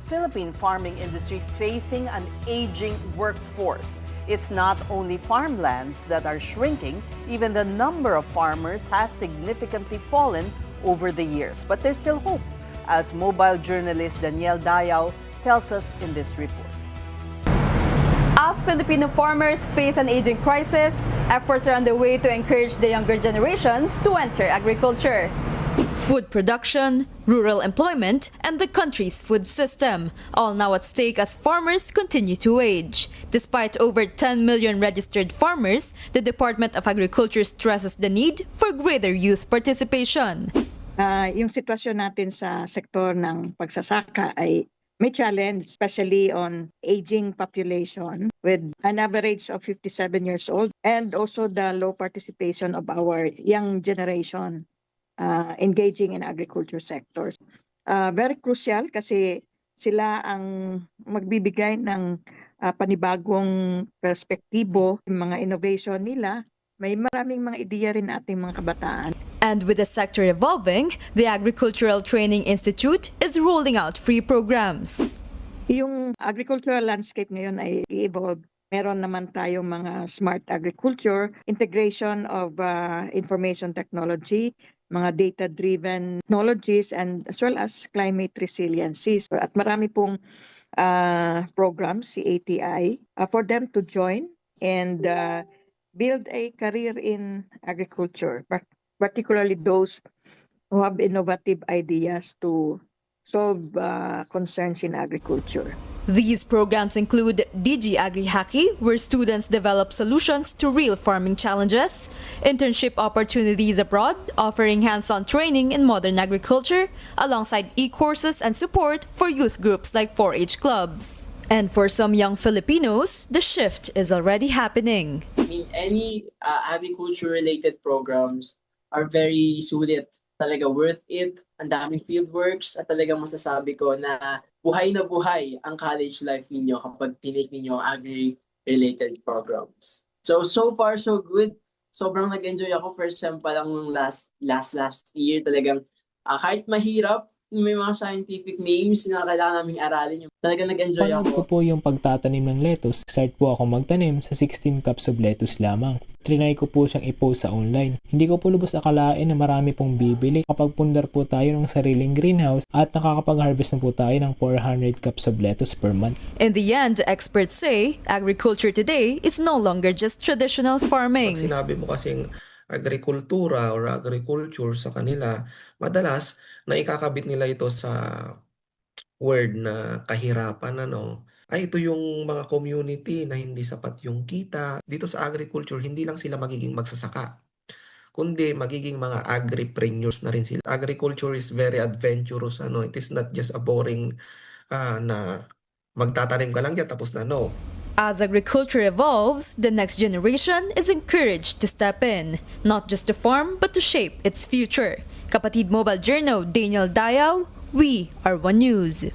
Philippine farming industry facing an aging workforce. It's not only farmlands that are shrinking, even the number of farmers has significantly fallen over the years. But there's still hope, as mobile journalist Danielle Dayao tells us in this report. As Filipino farmers face an aging crisis, efforts are underway to encourage the younger generations to enter agriculture. Food production, rural employment, and the country's food system, all now at stake as farmers continue to age. Despite over 10 million registered farmers, the Department of Agriculture stresses the need for greater youth participation. Yung sitwasyon natin sa sektor ng pagsasaka ay may challenge, especially on aging population with an average of 57 years old, and also the low participation of our young generation engaging in agriculture sectors. Very crucial kasi sila ang magbibigay ng panibagong perspektibo, mga innovation nila. May maraming mga ideya rin ating mga kabataan. And with the sector evolving, the Agricultural Training Institute is rolling out free programs. Yung agricultural landscape ngayon ay evolve. Meron naman tayong mga smart agriculture, integration of information technology, mga data-driven technologies, and as well as climate resiliencies. At marami pong programs, si ATI, for them to join and build a career in agriculture, particularly those who have innovative ideas to solve concerns in agriculture. These programs include DG Agri-Haki, where students develop solutions to real farming challenges, internship opportunities abroad, offering hands-on training in modern agriculture, alongside e-courses and support for youth groups like 4-H clubs. And for some young Filipinos, the shift is already happening. I mean, any agriculture-related programs are very sulit. Talaga worth it. Ang daming fieldworks at talaga masasabi ko na buhay ang college life ninyo kapag tinake ninyo ang agri-related programs. So far, so good. Sobrang nag-enjoy ako. First sem pa lang nung last year. Talagang kahit mahirap, may mga scientific names na kailangan naming aralin. Talagang nag-enjoy Panood ko ako. po yung pagtatanim ng lettuce. Start po ako magtanim sa 16 cups of lettuce lamang. Trinay ko po siyang i-post sa online. Hindi ko po lubos akalain na marami pong bibili kapag pundar po tayo ng sariling greenhouse at nakakapag-harvest na po tayo ng 400 cups of lettuce per month. In the end, experts say agriculture today is no longer just traditional farming. Pag sinabi mo kasing agrikultura or agriculture sa kanila, madalas na ikakabit nila ito sa word na kahirapan, ay ito yung mga community na hindi sapat yung kita. Dito sa agriculture, hindi lang sila magiging magsasaka, kundi magiging mga agripreneurs na rin sila. Agriculture is very adventurous. It is not just a boring na magtatanim ka lang yan tapos na, no. As agriculture evolves, the next generation is encouraged to step in, not just to farm but to shape its future. Kapatid Mobile Journal, Danielle Dayao, we are One News.